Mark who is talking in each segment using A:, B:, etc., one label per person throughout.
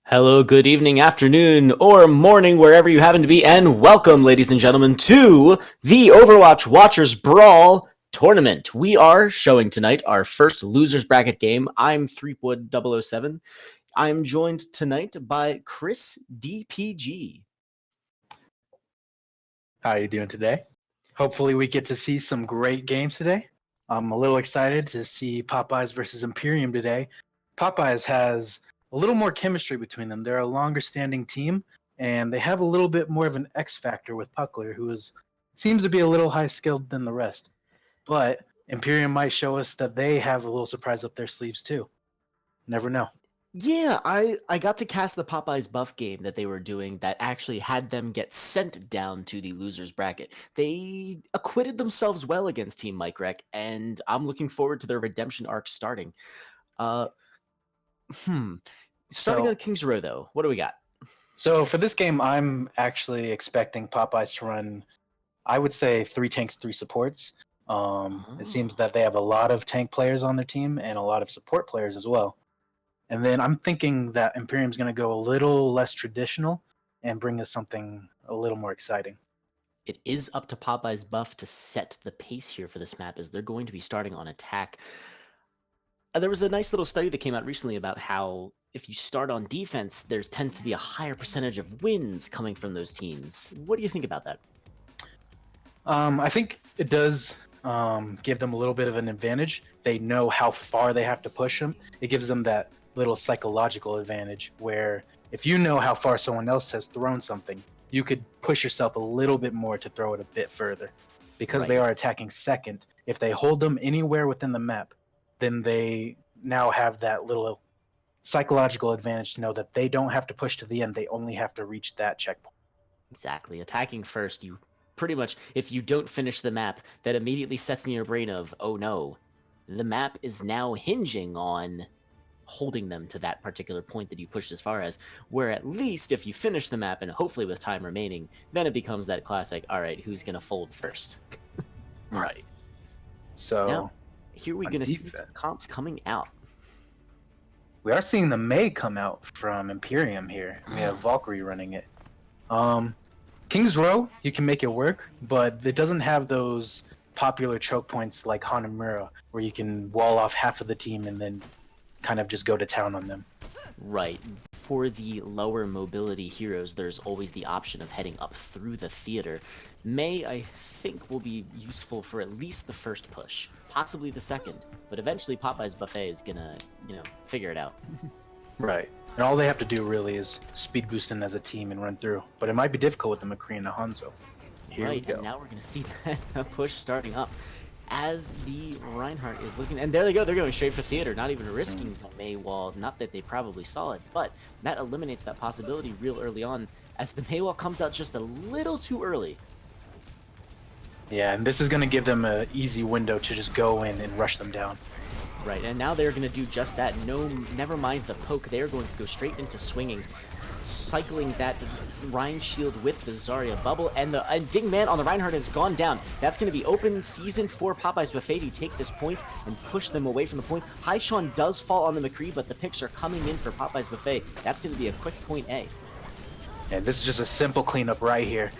A: Hello, good evening, afternoon, or morning, wherever you happen to be, and welcome, ladies and gentlemen, to the Overwatch Watchers Brawl Tournament. We are showing tonight our first losers bracket game. I'm Threepwood007. I'm joined tonight by Chris DPG.
B: How are you doing today? Hopefully we get to see some great games today. I'm a little excited to see Popeyes versus Imperium today. Popeyes has a little more chemistry between them. They're a longer standing team, and they have a little bit more of an X factor with Puckler, seems to be a little high skilled than the rest. But Imperium might show us that they have a little surprise up their sleeves too. Never know.
A: Yeah, I got to cast the Popeyes buff game that they were doing that actually had them get sent down to the losers bracket. They acquitted themselves well against Team Mike Rec, and I'm looking forward to their redemption arc starting. Uh, Starting
B: So
A: on King's Row, though, what do we got?
B: so for this game, I'm actually expecting Popeyes to run, I would say, 3 tanks, 3 supports. It seems
A: Oh.
B: that they have a lot of tank players on their team and a lot of support players as well. And then I'm thinking that Imperium's going to go a little less traditional and bring us something a little more exciting.
A: It is up to Popeyes buff to set the pace here for this map, as they're going to be starting on attack. There was a nice little study that came out recently about how if you start on defense, there tends to be a higher percentage of wins coming from those teams. What do you think about that?
B: I think it does give them a little bit of an advantage. They know how far they have to push them. It gives them that little psychological advantage where if you know how far someone else has thrown something, you could push yourself a little bit more to throw it a bit further. Because they
A: Right.
B: are attacking second, if they hold them anywhere within the map, then they now have that little psychological advantage to know that they don't have to push to the end. They only have to reach that checkpoint.
A: Exactly. Attacking first, you pretty much, if you don't finish the map, that immediately sets in your brain of, oh no, the map is now hinging on holding them to that particular point that you pushed as far as, where at least if you finish the map and hopefully with time remaining, then it becomes that classic, all right, who's going to fold first?
B: Right.
A: Now,
B: So
A: here we're
B: on
A: going to see some
B: defense,
A: comps coming out.
B: we are seeing the May come out from Imperium here. We have Valkyrie running it. King's Row, you can make it work, but it doesn't have those popular choke points like Hanamura, where you can wall off half of the team and then kind of just go to town on them.
A: Right. For the lower mobility heroes, there's always the option of heading up through the theater. May, I think, will be useful for at least the first push, possibly the second, but eventually Popeye's Buffet is gonna, figure it out.
B: Right. And all they have to do really is speed boost in as a team and run through. But it might be difficult with the McCree and the Hanzo. Here we
A: Right,
B: go.
A: and now we're gonna see that push starting up as the Reinhardt is looking, and there they go, they're going straight for theater, not even risking the May wall. Not that they probably saw it, but that eliminates that possibility real early on, as the May wall comes out just a little too early.
B: Yeah, and this is going to give them an easy window to just go in and rush them down.
A: Right, and now they're going to do just that. No, never mind the poke. They're going to go straight into swinging, cycling that Rhine shield with the Zarya bubble, and the Ding Man on the Reinhardt has gone down. That's going to be open season for Popeye's Buffet to take this point and push them away from the point. High Sean does fall on the McCree, but the picks are coming in for Popeye's Buffet. That's going to be a quick point A.
B: And this is just a simple cleanup right here.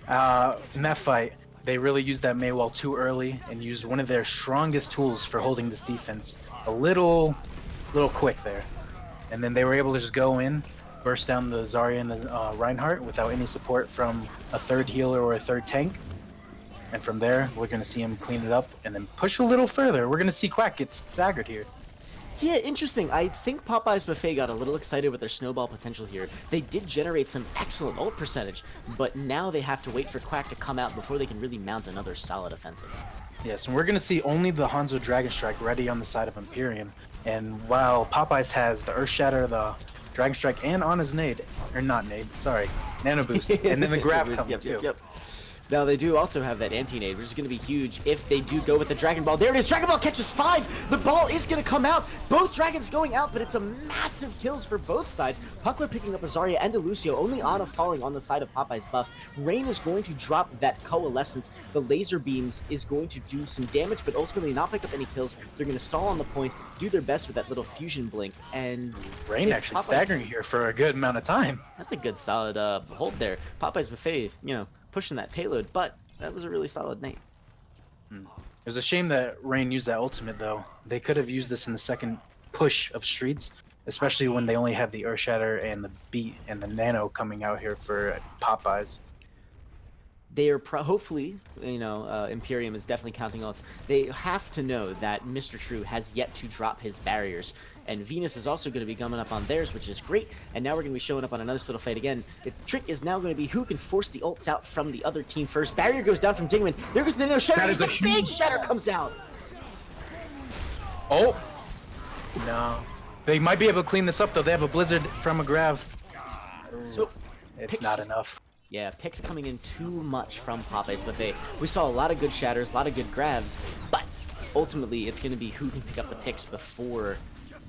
B: In that fight, they really used that May wall too early and used one of their strongest tools for holding this defense a little quick there. And then they were able to just go in, burst down the Zarya and the Reinhardt without any support from a third healer or a third tank. And from there, we're going to see him clean it up and then push a little further. We're going to see Quack get staggered here.
A: Yeah, interesting. I think Popeye's Buffet got a little excited with their snowball potential here. They did generate some excellent ult percentage, but now they have to wait for Quack to come out before they can really mount another solid offensive.
B: Yes, and we're going to see only the Hanzo Dragon Strike ready on the side of Imperium. And while Popeyes has the Earth Shatter, the Dragon Strike, and on his nade, or not nade, sorry, Nano Boost, and then the grab coming too.
A: Yep. Now they do also have that anti-nade, which is going to be huge if they do go with the Dragon Ball. There it is, Dragon Ball catches 5! The ball is going to come out! Both dragons going out, but it's a massive kills for both sides. Puckler picking up a Zarya and a Lucio, only Ana falling on the side of Popeye's buff. Rain is going to drop that Coalescence. The laser beams is going to do some damage, but ultimately not pick up any kills. They're going to stall on the point, do their best with that little fusion blink, and...
B: Rain actually staggering here for a good amount of time.
A: That's a good solid hold there. Popeye's Buffet, you know, pushing that payload, but that was a really solid night.
B: It was a shame that Rain used that ultimate, though. They could have used this in the second push of Streets, especially when they only have the Earthshatter and the Beat and the Nano coming out here for Popeyes.
A: They are hopefully, you know, Imperium is definitely counting on us. They have to know that Mr. True has yet to drop his barriers, and Venus is also going to be coming up on theirs, which is great. And now we're going to be showing up on another little fight again. Its trick is now going to be who can force the ults out from the other team first. Barrier goes down from Dingman. There goes the Nano Shatter. The big Shatter comes out.
B: Oh no, they might be able to clean this up though. They have a Blizzard from a Grav.
A: So
B: it's not enough.
A: Yeah, picks coming in too much from Popeye's Buffet. We saw a lot of good shatters, a lot of good grabs, but ultimately it's going to be who can pick up the picks before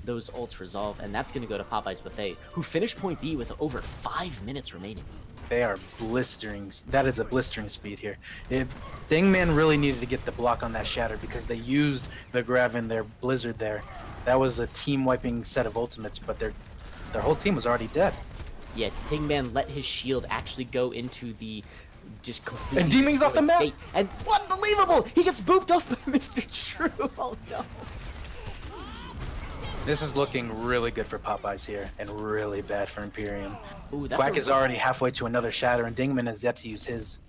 A: those ults resolve, and that's going to go to Popeye's Buffet, who finished point B with over 5 minutes remaining.
B: They are blistering. That is a blistering speed here. Dingman really needed to get the block on that shatter because they used the Grav in their Blizzard there. That was a team-wiping set of ultimates, but their whole team was already dead.
A: Yeah, Dingman let his shield actually go into the just completely.
B: And Deming's off the map.
A: And unbelievable! He gets booped off by Mr. True. Oh no.
B: This is looking really good for Popeyes here, and really bad for Imperium.
A: Ooh,
B: Quack is already halfway to another shatter, and Dingman has yet to use his.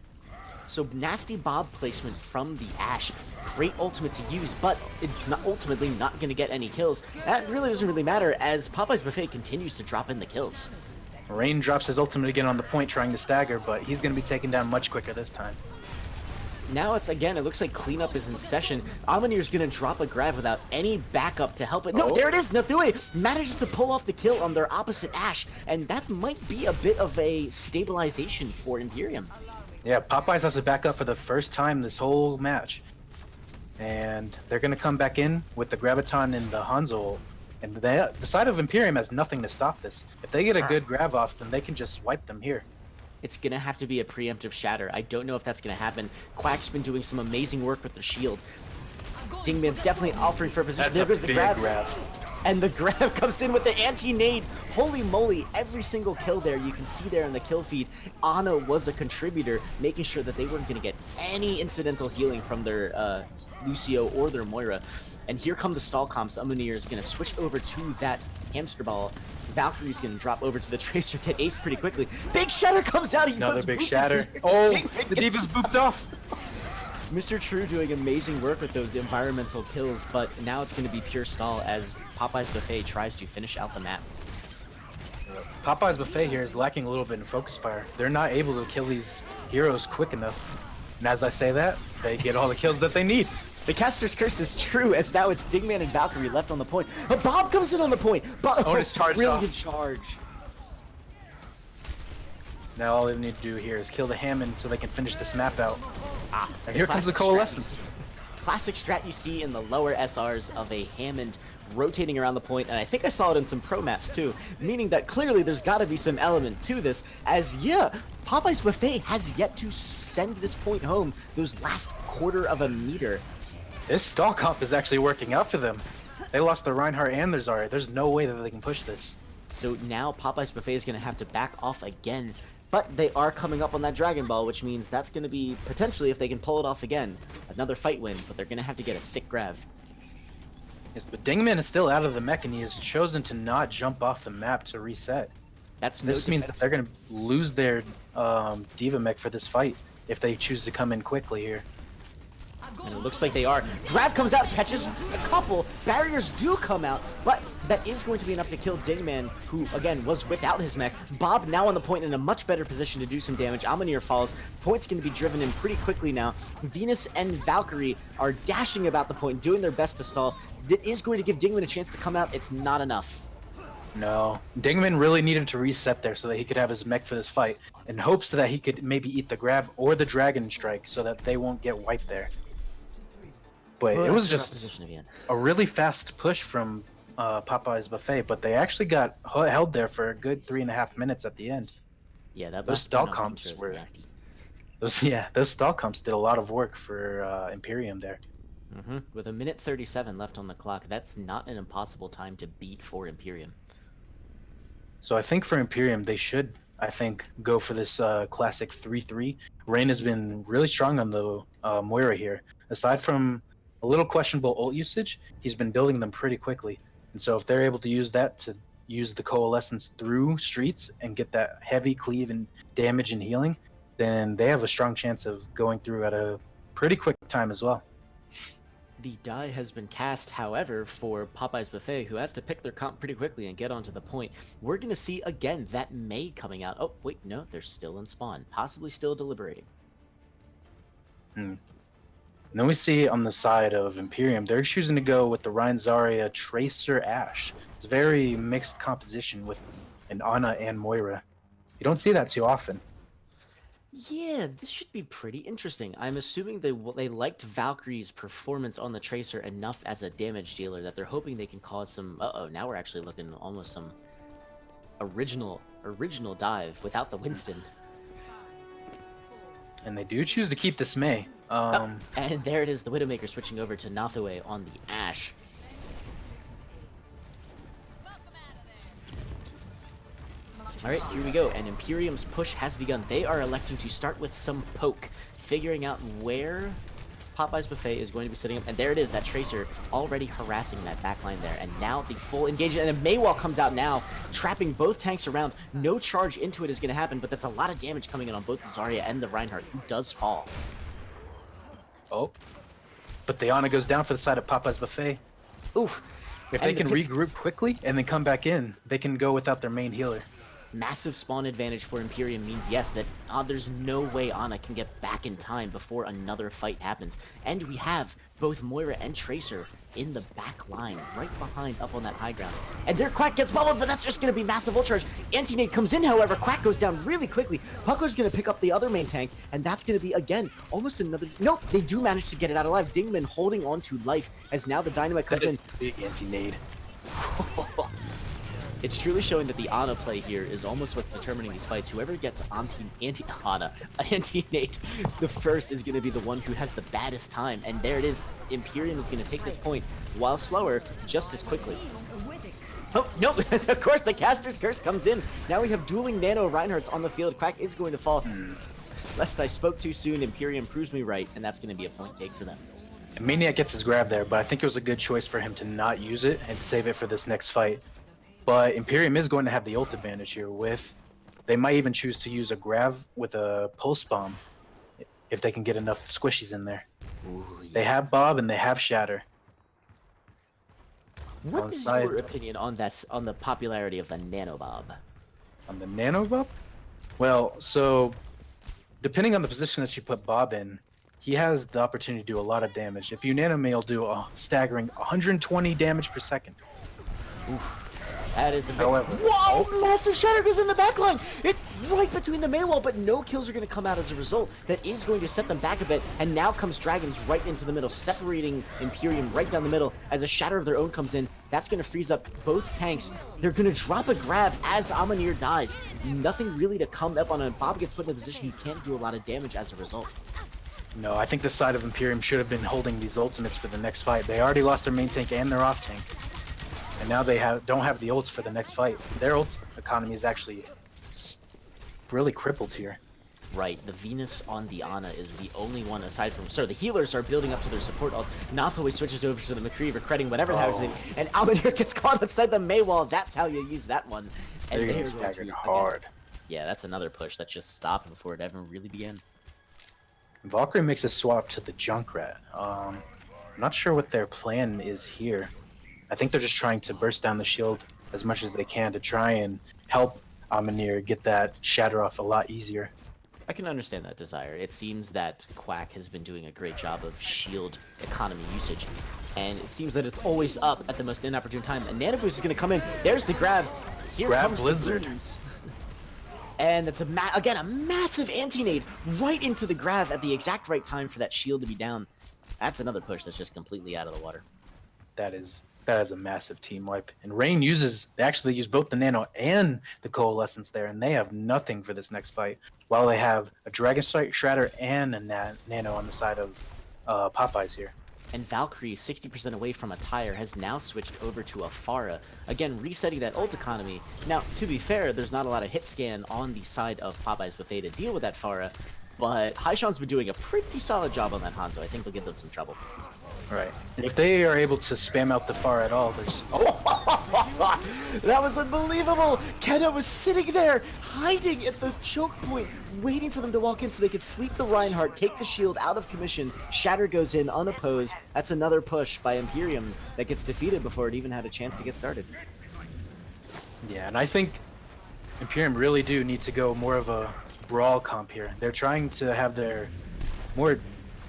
A: So nasty Bob placement from the Ashe. Great ultimate to use, but it's not ultimately not going to get any kills. That really doesn't really matter as Popeye's Buffet continues to drop in the kills.
B: Rain drops his ultimate again on the point trying to stagger, but he's going to be taken down much quicker this time.
A: Now it's again, it looks like cleanup is in session. Amanir's going to drop a Grav without any backup to help it. No, there it is! Nathue manages to pull off the kill on their opposite Ashe, and that might be a bit of a stabilization for Imperium.
B: Yeah, Popeyes has to back up for the first time this whole match. And they're going to come back in with the Graviton and the Hanzo. And the side of Imperium has nothing to stop this. If they get a good grab off, then they can just wipe them here.
A: It's going to have to be a preemptive shatter. I don't know if that's going to happen. Quack's been doing some amazing work with their shield. Dingman's definitely offering for a position. There goes the grab. And the grab comes in with the anti-nade. Holy moly, every single kill there, you can see there in the kill feed, Ana was a contributor, making sure that they weren't going to get any incidental healing from their Lucio or their Moira. And here come the stall comps. Amunir is going to switch over to that hamster ball. Valkyrie's going to drop over to the Tracer, get aced pretty quickly. Big Shatter comes out.
B: Another big Shatter. Oh, the D.Va's booped off.
A: Mr. True doing amazing work with those environmental kills, but now it's going to be pure stall as Popeye's Buffet tries to finish out the map.
B: Popeye's Buffet here is lacking a little bit in focus fire. They're not able to kill these heroes quick enough. And as I say that, they get all the kills that they need.
A: The caster's curse is true, as now it's Dingman and Valkyrie left on the point. But Bob comes in on the point. Bob,
B: oh, it's charged
A: brilliant
B: off.
A: Charge.
B: Now all they need to do here is kill the Hammond so they can finish this map out. And here comes the
A: Classic
B: Coalescence.
A: Classic strat you see in the lower SRs of a Hammond rotating around the point, and I think I saw it in some pro maps too, meaning that clearly there's got to be some element to this, as yeah, Popeye's Buffet has yet to send this point home those last quarter of a meter.
B: This stall comp is actually working out for them. They lost their Reinhardt and their Zarya. There's no way that they can push this.
A: So now Popeye's Buffet is going to have to back off again, but they are coming up on that Dragon Ball, which means that's going to be, potentially, if they can pull it off again, another fight win, but they're going to have to get a sick grav.
B: Yes, but Dingman is still out of the mech, and he has chosen to not jump off the map to reset. This means that they're going to lose their Diva mech for this fight if they choose to come in quickly here.
A: And it looks like they are. Grav comes out, catches a couple. Barriers do come out, but that is going to be enough to kill Dingman, who, again, was without his mech. Bob now on the point in a much better position to do some damage. Amanir falls. Point's going to be driven in pretty quickly now. Venus and Valkyrie are dashing about the point, doing their best to stall. That is going to give Dingman a chance to come out. It's not enough.
B: No. Dingman really needed to reset there so that he could have his mech for this fight, in hopes that he could maybe eat the grab or the dragon strike so that they won't get wiped there. But
A: Oh,
B: it was
A: that's a rough
B: just
A: position to be in.
B: a really fast push from Popeyes Buffet, but they actually got held there for a good 3.5 minutes at the end.
A: Yeah, that
B: Those
A: last
B: stall
A: point on
B: comps
A: Pincher is
B: were
A: nasty.
B: those stall comps did a lot of work for Imperium there.
A: With a minute 37 left on the clock, that's not an impossible time to beat for Imperium.
B: So I think for Imperium, they should, I think, go for this classic 3-3. Rain has been really strong on the Moira here. Aside from a little questionable ult usage, he's been building them pretty quickly. And so if they're able to use that to use the coalescence through streets and get that heavy cleave and damage and healing, then they have a strong chance of going through at a pretty quick time as well.
A: The die has been cast, however, for Popeye's Buffet, who has to pick their comp pretty quickly and get onto the point. We're going to see, again, that May coming out. Oh, wait, no, they're still in spawn. Possibly still deliberating.
B: And then we see on the side of Imperium, they're choosing to go with the Rein Zarya Tracer Ashe. It's a very mixed composition with an Ana and Moira. You don't see that too often.
A: Yeah, this should be pretty interesting. I'm assuming they liked Valkyrie's performance on the Tracer enough as a damage dealer that they're hoping they can cause some... Uh-oh, now we're actually looking almost some original dive without the Winston.
B: And they do choose to keep this May.
A: And there it is, the Widowmaker switching over to Nathaway on the Ashe. Alright, here we go, and Imperium's push has begun. They are electing to start with some poke, figuring out where Popeye's Buffet is going to be setting up, and there it is, that Tracer already harassing that backline there, and now the full engagement, and then Maywall comes out now, trapping both tanks around. No charge into it is going to happen, but that's a lot of damage coming in on both the Zarya and the Reinhardt, who does fall.
B: Oh, but the Ana goes down for the side of Popeye's Buffet.
A: Oof.
B: If they can regroup quickly and then come back in, they can go without their main healer.
A: Massive spawn advantage for Imperium means, yes, that there's no way Ana can get back in time before another fight happens. And we have both Moira and Tracer in the back line, right behind, up on that high ground. And there Quack gets bubbled, but that's just going to be massive ult charge. Anti-nade comes in, however, Quack goes down really quickly. Puckler's going to pick up the other main tank, and that's going to be, again, almost another... Nope, they do manage to get it out alive. Dingman holding on to life as now the dynamite comes in.
B: Big anti-nade.
A: It's truly showing that the Ana play here is almost what's determining these fights. Whoever gets anti-nade the first is going to be the one who has the baddest time. And there it is. Imperium is going to take this point, while slower, just as quickly. Oh, no, of course, the Caster's Curse comes in. Now we have dueling Nano Reinhardts on the field. Quack is going to fall. Lest I spoke too soon, Imperium proves me right, and that's going to be a point take for them.
B: And Maniac gets his grab there, but I think it was a good choice for him to not use it and save it for this next fight. But Imperium is going to have the ult advantage here with... They might even choose to use a grab with a pulse bomb if they can get enough squishies in there.
A: Ooh, yeah.
B: They have Bob and they have Shatter.
A: What is your opinion on that, on the popularity of the Nanobob?
B: On the Nanobob? Well, so depending on the position that you put Bob in, he has the opportunity to do a lot of damage. If you Nano he'll do a staggering 120 damage per second.
A: Oof. That is a big...
B: However,
A: whoa! Massive Shatter goes in the backline! It's right between the main wall, but no kills are going to come out as a result. That is going to set them back a bit, and now comes Dragons right into the middle, separating Imperium right down the middle as a Shatter of their own comes in. That's going to freeze up both tanks. They're going to drop a grab as Amanir dies. Nothing really to come up on, and Bob gets put in a position he can't do a lot of damage as a result.
B: No, I think the side of Imperium should have been holding these ultimates for the next fight. They already lost their main tank and their off tank. And now they don't have the ults for the next fight. Their ult economy is actually really crippled here.
A: Right, the Venus on the Ana is the only one aside from... So the healers are building up to their support ults. Nathaway switches over to the McCree, recruiting whatever the hell name. And Amanir gets caught outside the Maywall. That's how you use that one. And
B: they're getting staggered hard.
A: Yeah, that's another push that just stopped before it ever really began.
B: Valkyrie makes a swap to the Junkrat. I'm not sure what their plan is here. I think they're just trying to burst down the shield as much as they can to try and help Amanir get that Shatter off a lot easier.
A: I can understand that desire. It seems that Quack has been doing a great job of shield economy usage, and it seems that it's always up at the most inopportune time. A Nano Boost is going to come in. There's the grab. Here
B: Grab
A: comes
B: Blizzard.
A: the booms. And that's again a massive anti-nade right into the grav at the exact right time for that shield to be down. That's another push that's just completely out of the water.
B: That is a massive team wipe. And Rain they actually use both the Nano and the Coalescence there, and they have nothing for this next fight. While they have a Dragon Strike Shredder and a Nano on the side of Popeyes here.
A: And Valkyrie, 60% away from a tire, has now switched over to a Pharah. Again, resetting that ult economy. Now, to be fair, there's not a lot of hit scan on the side of Popeyes Buffet to deal with that Pharah, but Haishan's been doing a pretty solid job on that Hanzo. I think they'll give them some trouble.
B: Right. If they are able to spam out the Pharah at all, there's... Oh!
A: That was unbelievable! Kenna was sitting there, hiding at the choke point, waiting for them to walk in so they could sleep the Reinhardt, take the shield out of commission. Shatter goes in unopposed. That's another push by Imperium that gets defeated before it even had a chance to get started.
B: Yeah, and I think Imperium really do need to go more of a brawl comp here. They're trying to have their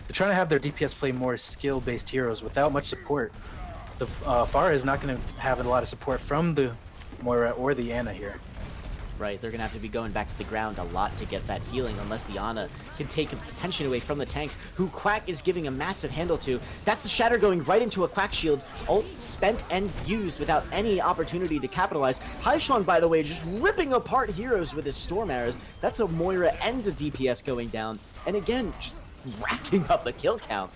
B: DPS play more skill-based heroes without much support. The Pharah is not going to have a lot of support from the Moira or the Ana here.
A: Right, they're going to have to be going back to the ground a lot to get that healing unless the Ana can take attention away from the tanks, who Quack is giving a massive handle to. That's the Shatter going right into a Quack shield. Ult spent and used without any opportunity to capitalize. Haishan, by the way, just ripping apart heroes with his Storm Arrows. That's a Moira and a DPS going down. And again, just racking up the kill count.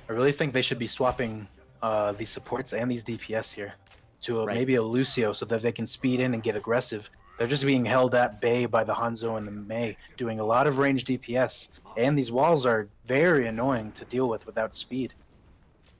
B: I really think they should be swapping these supports and these DPS here to maybe a Lucio so that they can speed in and get aggressive. They're just being held at bay by the Hanzo and the Mei, doing a lot of range DPS, and these walls are very annoying to deal with without speed.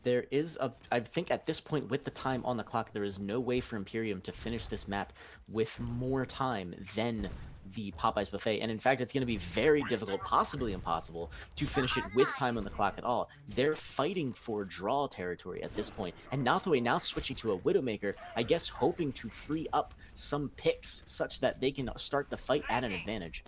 A: There is I think at this point with the time on the clock, there is no way for Imperium to finish this map with more time than the Popeyes Buffet, and in fact it's going to be very difficult, possibly impossible, to finish it with time on the clock at all. They're fighting for draw territory at this point, and Nathaway now switching to a Widowmaker, I guess hoping to free up some picks such that they can start the fight at an advantage.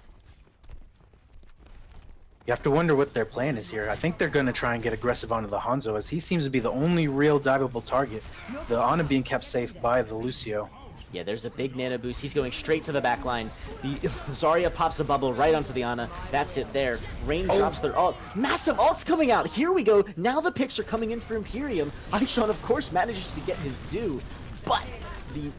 B: You have to wonder what their plan is here. I think they're going to try and get aggressive onto the Hanzo, as he seems to be the only real diveable target. The Ana being kept safe by the Lucio.
A: Yeah, there's a big Nano Boost. He's going straight to the back line. The Zarya pops a bubble right onto the Ana. That's it there. Rain drops their ult. Massive ults coming out. Here we go. Now the picks are coming in for Imperium. Aishan, of course, manages to get his due, but the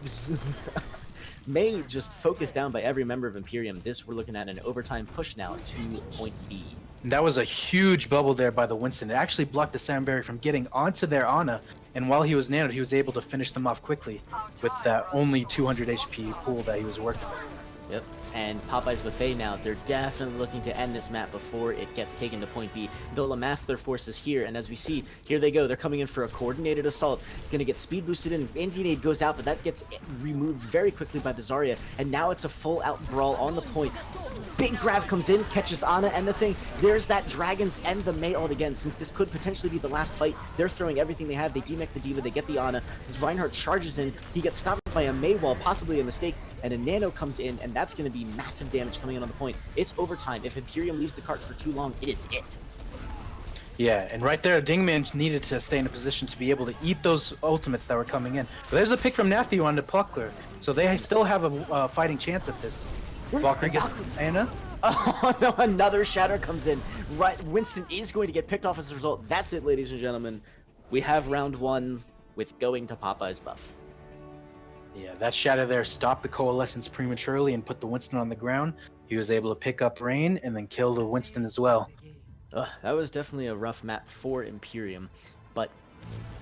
A: Mei just focused down by every member of Imperium. We're looking at an overtime push now to point B.
B: That was a huge bubble there by the Winston. It actually blocked the Sandberry from getting onto their Ana, and while he was nanoed, he was able to finish them off quickly with that only 200 HP pool that he was working with.
A: Yep, and Popeyes Buffet now, they're definitely looking to end this map before it gets taken to point B. They'll amass their forces here, and as we see, here they go. They're coming in for a coordinated assault. Gonna get speed boosted in. Anti-nade goes out, but that gets removed very quickly by the Zarya, and now it's a full-out brawl on the point. Big Grav comes in, catches Ana and the thing. There's that Dragons and the Mei ult again. Since this could potentially be the last fight, they're throwing everything they have. They demech the Diva, they get the Ana. Reinhardt charges in. He gets stopped by a Mei wall, possibly a mistake, and a Nano comes in, and that's going to be massive damage coming in on the point. It's overtime. If Imperium leaves the cart for too long, it is it.
B: Yeah, and right there, Dingman needed to stay in a position to be able to eat those ultimates that were coming in. But there's a pick from Nathu on the Pluckler, so they still have a fighting chance at this. Valkyrie gets Ana.
A: Oh no, another Shatter comes in. Right, Winston is going to get picked off as a result. That's it, ladies and gentlemen. We have round one with going to Popeye's buff.
B: Yeah, that Shatter there stopped the Coalescence prematurely and put the Winston on the ground. He was able to pick up Rain and then kill the Winston as well.
A: That was definitely a rough map for Imperium, but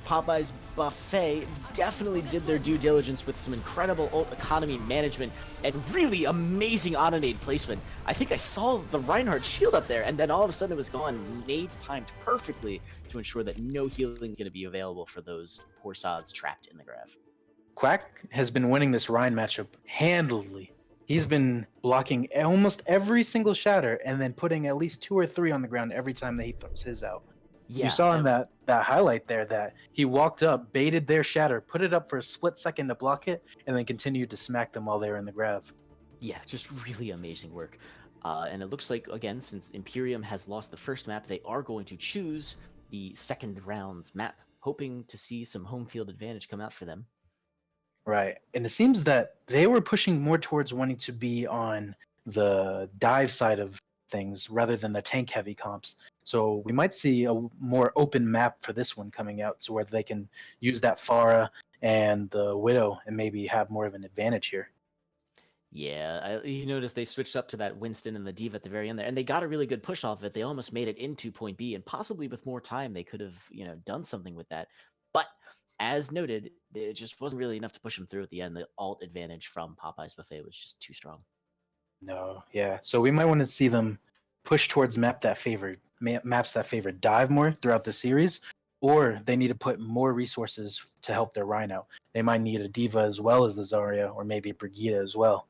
A: Popeye's Buffet definitely did their due diligence with some incredible ult economy management and really amazing auto-nade placement. I think I saw the Reinhardt shield up there, and then all of a sudden it was gone. Nade timed perfectly to ensure that no healing is going to be available for those poor sods trapped in the graph.
B: Quack has been winning this Rhine matchup handily. He's been blocking almost every single Shatter and then putting at least 2 or 3 on the ground every time that he throws his out.
A: Yeah,
B: you saw in that highlight there that he walked up, baited their Shatter, put it up for a split second to block it, and then continued to smack them while they were in the grab.
A: Yeah, just really amazing work. And it looks like, again, since Imperium has lost the first map, they are going to choose the second round's map, hoping to see some home field advantage come out for them.
B: Right. And it seems that they were pushing more towards wanting to be on the dive side of things rather than the tank heavy comps. So we might see a more open map for this one coming out, so where they can use that Pharah and the Widow and maybe have more of an advantage here.
A: Yeah, you notice they switched up to that Winston and the Diva at the very end there, and they got a really good push off of it. They almost made it into point B, and possibly with more time, they could have, done something with that. But as noted, it just wasn't really enough to push them through at the end. The alt advantage from Popeye's Buffet was just too strong.
B: No, yeah. So we might want to see them push towards maps that favor dive more throughout the series, or they need to put more resources to help their Rhino. They might need a Diva as well as the Zarya, or maybe Brigida as well.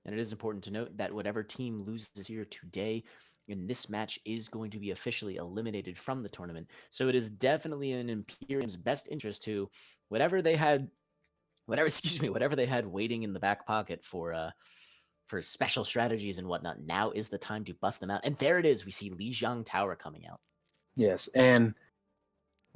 A: And it is important to note that whatever team loses here today in this match is going to be officially eliminated from the tournament. So it is definitely in Imperium's best interest to whatever they had, whatever they had waiting in the back pocket for special strategies and whatnot. Now is the time to bust them out. And there it is. We see Lijiang Tower coming out.
B: Yes, and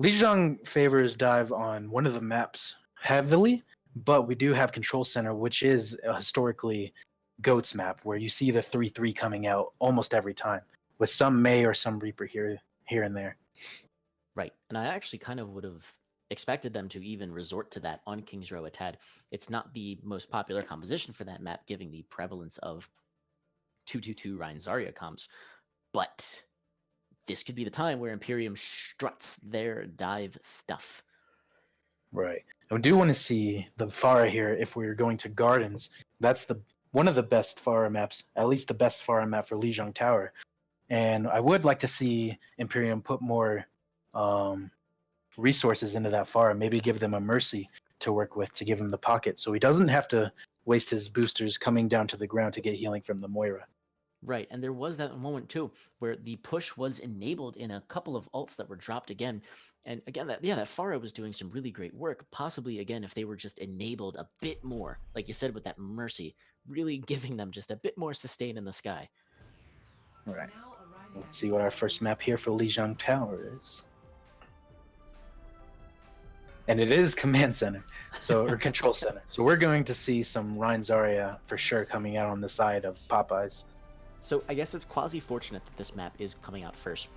B: Lijiang favors dive on one of the maps heavily, but we do have Control Center, which is a historically Goats map where you see the 3-3 coming out almost every time, with some May or some Reaper here and there.
A: Right. And I actually kind of would have expected them to even resort to that on King's Row a tad. It's not the most popular composition for that map, given the prevalence of 2-2-2 Ryan Zarya comps, but this could be the time where Imperium struts their dive stuff.
B: Right. And we do want to see the Pharah here if we're going to Gardens. That's one of the best Pharah maps, at least the best Pharah map for Lijiang Tower. And I would like to see Imperium put more resources into that Pharah, maybe give them a Mercy to work with to give him the pocket so he doesn't have to waste his boosters coming down to the ground to get healing from the Moira.
A: Right, and there was that moment too where the push was enabled in a couple of ults that were dropped again. And again, that Pharah was doing some really great work. Possibly again, if they were just enabled a bit more, like you said with that Mercy, really giving them just a bit more sustain in the sky.
B: All right. Let's see what our first map here for Lijiang Tower is. And it is Command Center, or Control Center. So we're going to see some Ryan Zarya for sure coming out on the side of Popeyes.
A: So I guess it's quasi-fortunate that this map is coming out first.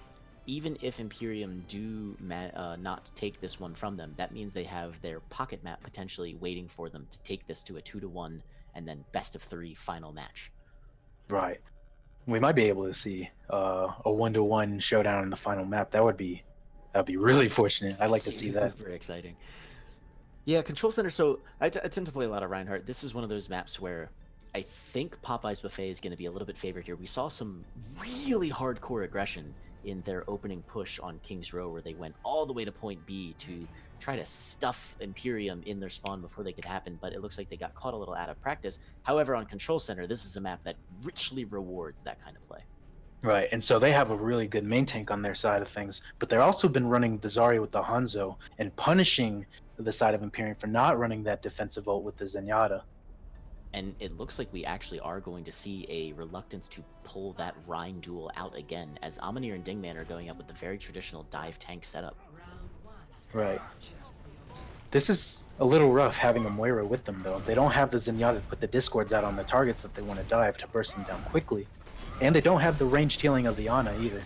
A: Even if Imperium do not take this one from them, that means they have their pocket map potentially waiting for them to take this to a 2-1 and then best of 3 final match.
B: Right. We might be able to see a 1-1 showdown in the final map. That'd be really fortunate. I'd like to see that.
A: Very exciting. Yeah, Control Center. So I tend to play a lot of Reinhardt. This is one of those maps where I think Popeye's Buffet is going to be a little bit favored here. We saw some really hardcore aggression in their opening push on King's Row, where they went all the way to point B to try to stuff Imperium in their spawn before they could happen, but it looks like they got caught a little out of practice. However, on Control Center, this is a map that richly rewards that kind of play.
B: Right, and so they have a really good main tank on their side of things, but they've also been running the Zarya with the Hanzo and punishing the side of Imperium for not running that defensive ult with the Zenyatta.
A: And it looks like we actually are going to see a reluctance to pull that Rhine duel out again, as Amanir and Dingman are going up with the very traditional dive tank setup.
B: Right. This is a little rough having a Moira with them, though. They don't have the Zenyatta to put the discords out on the targets that they want to dive to burst them down quickly. And they don't have the ranged healing of the Ana either.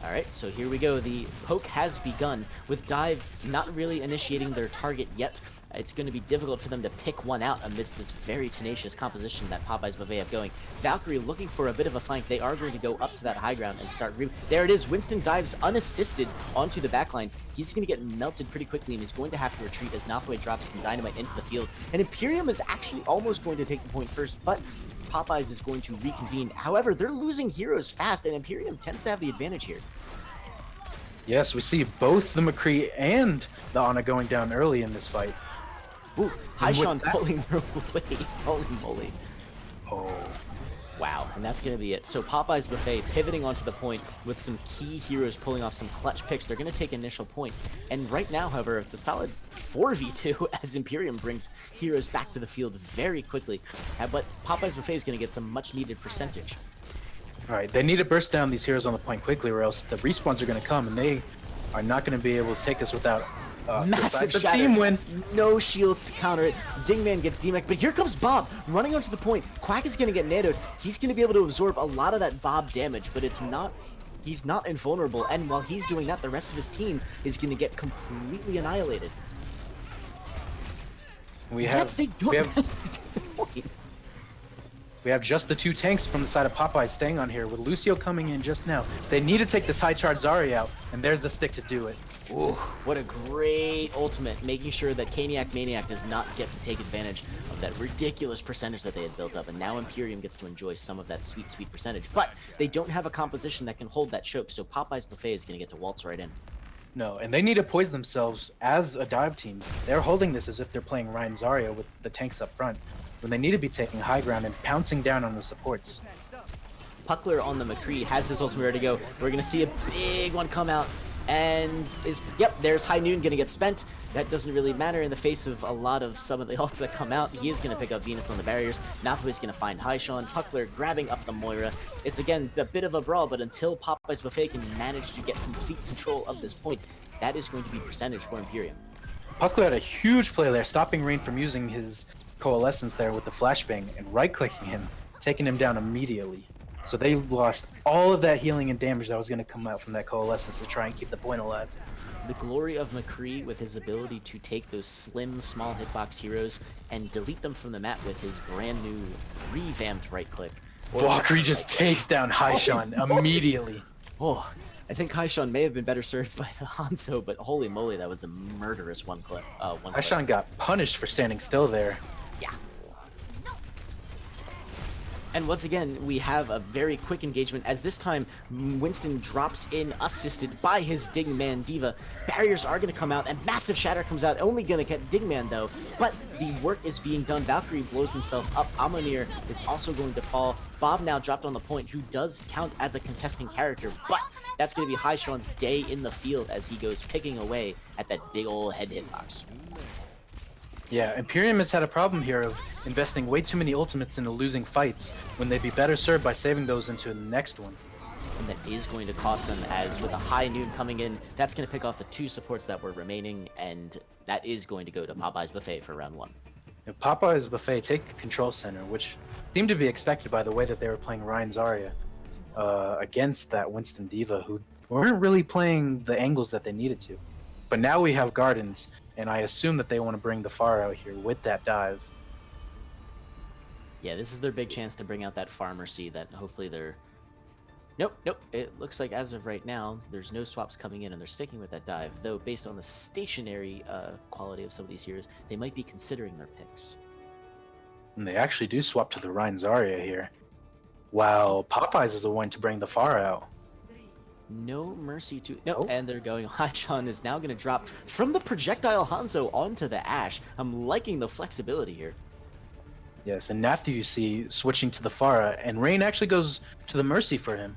A: Alright, so here we go. The poke has begun, with Dive not really initiating their target yet. It's going to be difficult for them to pick one out amidst this very tenacious composition that Popeye's Buffet have going. Valkyrie looking for a bit of a flank. They are going to go up to that high ground and start... There it is. Winston dives unassisted onto the backline. He's going to get melted pretty quickly, and he's going to have to retreat as Nathway drops some dynamite into the field. And Imperium is actually almost going to take the point first, but Popeyes is going to reconvene. However, they're losing heroes fast, and Imperium tends to have the advantage here.
B: Yes, we see both the McCree and the Ana going down early in this fight.
A: Ooh, Haishan pulling their weight. Holy moly.
B: Oh.
A: Wow, and that's going to be it. So Popeyes Buffet pivoting onto the point with some key heroes pulling off some clutch picks. They're going to take initial point. And right now, however, it's a solid 4v2 as Imperium brings heroes back to the field very quickly. But Popeyes Buffet is going to get some much needed percentage.
B: All right, they need to burst down these heroes on the point quickly, or else the respawns are going to come, and they are not going to be able to take this without
A: Massive
B: the
A: shatter.
B: team win.
A: No shields to counter it. Dingman gets DMAC, but here comes Bob running onto the point. Quack is going to get nadoed. He's going to be able to absorb a lot of that Bob damage, but he's not invulnerable. And while he's doing that, the rest of his team is going to get completely annihilated.
B: We have just the 2 tanks from the side of Popeye staying on here, with Lucio coming in just now. They need to take this high charge Zarya out, and there's the stick to do it.
A: Ooh, what a great ultimate, making sure that Caniac Maniac does not get to take advantage of that ridiculous percentage that they had built up, and now Imperium gets to enjoy some of that sweet, sweet percentage. But they don't have a composition that can hold that choke, so Popeye's Buffet is going to get to waltz right in.
B: No, and they need to poise themselves as a dive team. They're holding this as if they're playing Ryan Zarya with the tanks up front, when they need to be taking high ground and pouncing down on the supports.
A: Puckler on the McCree has his ultimate ready to go. We're going to see a big one come out. And there's High Noon gonna get spent. That doesn't really matter in the face of a lot of some of the ults that come out. He is gonna pick up Venus on the barriers. Malfoy's gonna find Haishan. Puckler grabbing up the Moira. It's again a bit of a brawl, but until Popeye's Buffet can manage to get complete control of this point, that is going to be percentage for Imperium.
B: Puckler had a huge play there, stopping Rain from using his coalescence there with the flashbang and right-clicking him, taking him down immediately. So they lost all of that healing and damage that was going to come out from that coalescence to try and keep the point alive.
A: The glory of McCree with his ability to take those slim, small hitbox heroes and delete them from the map with his brand new revamped right click.
B: Valkyrie just takes down Haishan immediately.
A: Oh, I think Haishan may have been better served by the Hanzo, but holy moly, that was a murderous one click.
B: Haishan got punished for standing still there.
A: Yeah. And once again, we have a very quick engagement, as this time Winston drops in, assisted by his Dingman Diva. Barriers are going to come out, and massive shatter comes out, only going to get Dingman though. But the work is being done. Valkyrie blows himself up. Amonir is also going to fall. Bob now dropped on the point, who does count as a contesting character, but that's going to be Haishan's day in the field as he goes picking away at that big ol' head hitbox.
B: Yeah, Imperium has had a problem here of investing way too many ultimates into losing fights, when they'd be better served by saving those into the next one.
A: And that is going to cost them, as with a High Noon coming in, that's going to pick off the 2 supports that were remaining, and that is going to go to Popeye's Buffet for round 1.
B: If Popeye's Buffet take control center, which seemed to be expected by the way that they were playing Ryan Zarya against that Winston Diva, who weren't really playing the angles that they needed to. But now we have Gardens, and I assume that they want to bring the Far out here with that dive.
A: Yeah, this is their big chance to bring out that Pharmacy that hopefully they're... Nope. It looks like as of right now, there's no swaps coming in, and they're sticking with that dive. Though, based on the stationary quality of some of these heroes, they might be considering their picks.
B: And they actually do swap to the Ryan Zarya here, while Popeyes is the one to bring the Far out.
A: No mercy to... No, and they're going... Haishan is now going to drop from the projectile Hanzo onto the Ashe. I'm liking the flexibility here.
B: Yes, and Nathu you see switching to the Pharah, and Rain actually goes to the Mercy for him.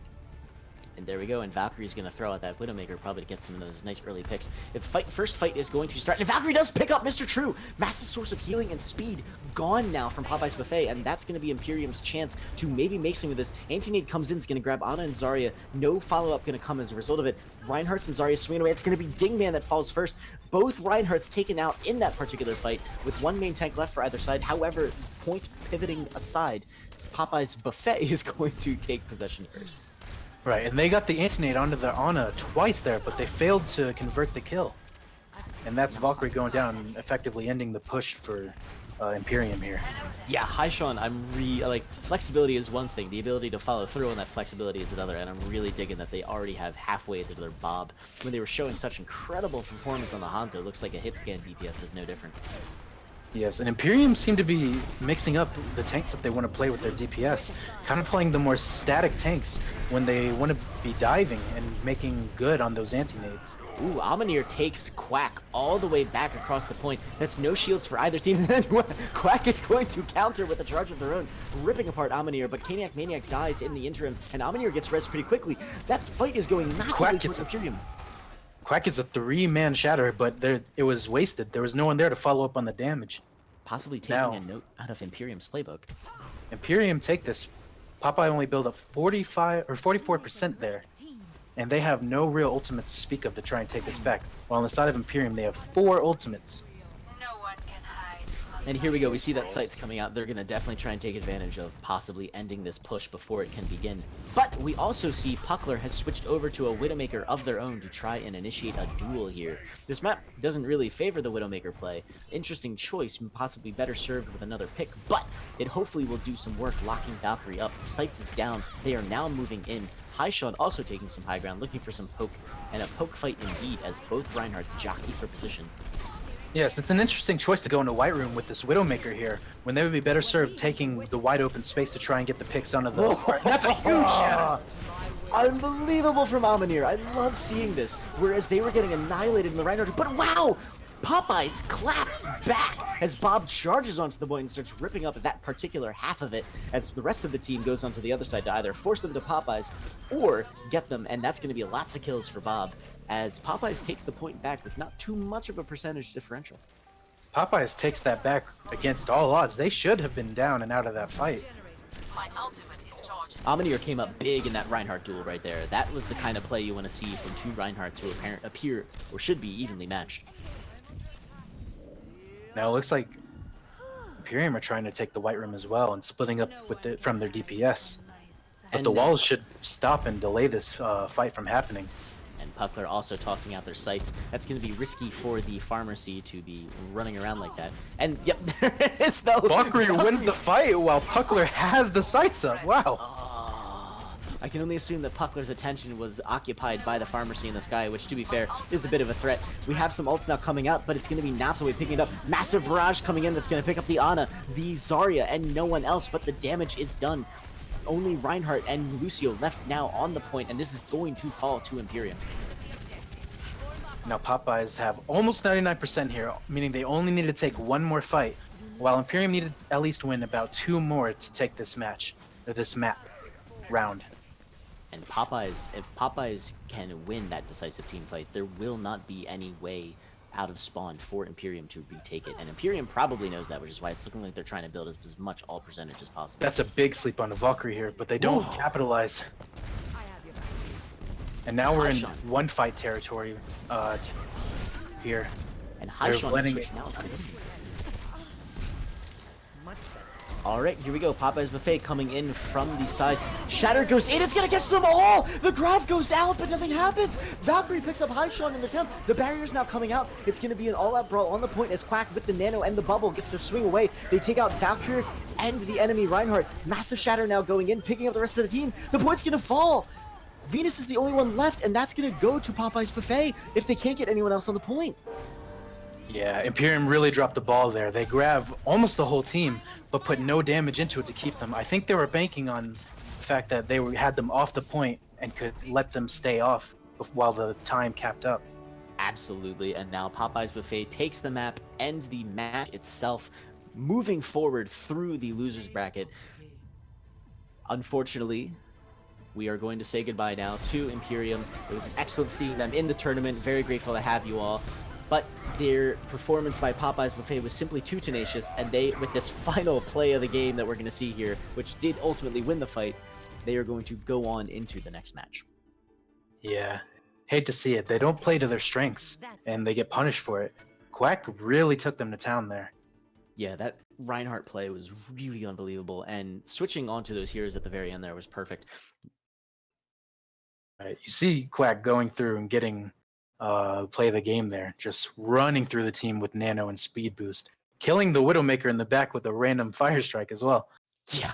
A: And there we go, and Valkyrie's going to throw out that Widowmaker probably to get some of those nice early picks. The first fight is going to start, and Valkyrie does pick up Mr. True! Massive source of healing and speed gone now from Popeye's Buffet, and that's going to be Imperium's chance to maybe make some of this. Anti-Nade comes in, is going to grab Ana and Zarya. No follow-up going to come as a result of it. Reinhardt's and Zarya swinging away. It's going to be Dingman that falls first. Both Reinhardt's taken out in that particular fight, with one main tank left for either side. However, point pivoting aside, Popeye's Buffet is going to take possession first.
B: Right, and they got the Anti-Nade onto the Ana twice there, but they failed to convert the kill. And that's Valkyrie going down, effectively ending the push for Imperium here.
A: Yeah, Haishan, like, flexibility is one thing, the ability to follow through on that flexibility is another, and I'm really digging that they already have halfway through their Bob. When they were showing such incredible performance on the Hanzo, it looks like a hit scan DPS is no different.
B: Yes, and Imperium seem to be mixing up the tanks that they want to play with their DPS, kind of playing the more static tanks when they want to be diving and making good on those anti-nades.
A: Ooh, Amanir takes Quack all the way back across the point. That's no shields for either team. And then Quack is going to counter with a charge of their own, ripping apart Amanir, but Caniac Maniac dies in the interim, and Amanir gets res pretty quickly. That fight is going massively towards Imperium.
B: Quack gets a 3-man shatter, but it was wasted. There was no one there to follow up on the damage.
A: Possibly taking a note out of Imperium's playbook.
B: Imperium take this. Popeye only build up 45 or 44% there, and they have no real ultimates to speak of to try and take this back. While on the side of Imperium, they have 4 ultimates.
C: No one can hide.
A: And here we go, we see that sight's coming out. They're going to definitely try and take advantage of possibly ending this push before it can begin. But we also see Puckler has switched over to a Widowmaker of their own to try and initiate a duel here. This map doesn't really favor the Widowmaker play. Interesting choice, possibly better served with another pick, but it hopefully will do some work locking Valkyrie up. The sights is down, they are now moving in. Haishan also taking some high ground, looking for some poke, and a poke fight indeed as both Reinhardts jockey for position.
B: Yes, it's an interesting choice to go into White Room with this Widowmaker here, when they would be better served taking the wide open space to try and get the picks onto the... That's a huge shadow!
A: Unbelievable from Amanir. I love seeing this. Whereas they were getting annihilated in the Reinhardt. But wow! Popeyes claps back as Bob charges onto the point and starts ripping up that particular half of it as the rest of the team goes onto the other side to either force them to Popeyes or get them, and that's going to be lots of kills for Bob as Popeyes takes the point back with not too much of a percentage differential.
B: Popeyes takes that back against all odds. They should have been down and out of that fight.
C: My ultimate is charging.
A: Amanir came up big in that Reinhardt duel right there. That was the kind of play you want to see from two Reinhardts who appear or should be evenly matched.
B: Now it looks like Imperium are trying to take the White Room as well and splitting up with it from their DPS. But the walls should stop and delay this fight from happening.
A: And Puckler also tossing out their sights. That's going to be risky for the Pharmacy to be running around like that. And yep, there it is though.
B: Valkyrie wins the fight while Puckler has the sights up. Wow.
A: I can only assume that Puckler's attention was occupied by the Pharmacy in the sky, which, to be fair, is a bit of a threat. We have some ults now coming out, but it's going to be Nathaway picking it up. Massive barrage coming in that's going to pick up the Ana, the Zarya, and no one else, but the damage is done. Only Reinhardt and Lucio left now on the point, and this is going to fall to Imperium.
B: Now Popeyes have almost 99% here, meaning they only need to take one more fight, while Imperium needed at least win about 2 more to take this match, or this map round.
A: And Popeyes, if Popeyes can win that decisive team fight, there will not be any way out of spawn for Imperium to retake it. And Imperium probably knows that, which is why it's looking like they're trying to build as much all percentage as possible.
B: That's a big sleep on the Valkyrie here, but they don't capitalize. And now we're in one fight territory here.
A: And Haishan now. Alright, here we go. Popeye's Buffet coming in from the side. Shatter goes in. It's going to catch them all. The Graph goes out, but nothing happens. Valkyrie picks up Haishan in the count. The barrier's now coming out. It's going to be an all-out brawl on the point as Quack with the nano and the bubble gets to swing away. They take out Valkyrie and the enemy Reinhardt. Massive Shatter now going in, picking up the rest of the team. The point's going to fall. Venus is the only one left, and that's going to go to Popeye's Buffet if they can't get anyone else on the point.
B: Yeah, Imperium really dropped the ball there. They grab almost the whole team, but put no damage into it to keep them. I think they were banking on the fact that they had them off the point and could let them stay off while the time capped up.
A: Absolutely, and now Popeye's Buffet takes the map, ends the match itself, moving forward through the loser's bracket. Unfortunately, we are going to say goodbye now to Imperium. It was excellent seeing them in the tournament. Very grateful to have you all. But their performance by Popeye's Buffet was simply too tenacious, and they, with this final play of the game that we're going to see here, which did ultimately win the fight, they are going to go on into the next match.
B: Yeah, hate to see it. They don't play to their strengths, and they get punished for it. Quack really took them to town there.
A: Yeah, that Reinhardt play was really unbelievable, and switching onto those heroes at the very end there was perfect.
B: Right, you see Quack going through and getting play the game there, just running through the team with nano and speed boost, killing the Widowmaker in the back with a random fire strike as well.
A: Yeah.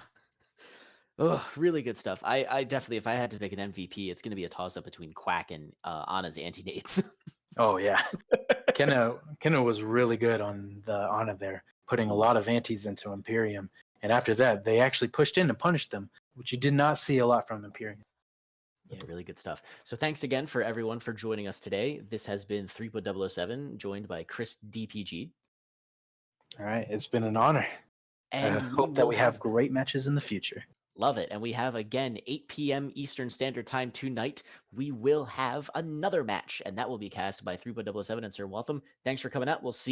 A: Oh, really good stuff. I definitely, if I had to pick an MVP, it's going to be a toss-up between Quack and Ana's anti-nades.
B: Oh, yeah. Kenna was really good on the Ana there, putting a lot of antis into Imperium. And after that, they actually pushed in and punished them, which you did not see a lot from Imperium.
A: Yeah, really good stuff. So thanks again for everyone for joining us today. This has been 3.007, joined by Chris DPG.
B: All right, it's been an honor.
A: And
B: Hope that we have great matches in the future.
A: Love it. And we have, again, 8 p.m. Eastern Standard Time tonight. We will have another match, and that will be cast by 3.007 and Sir Waltham. Thanks for coming out. We'll see you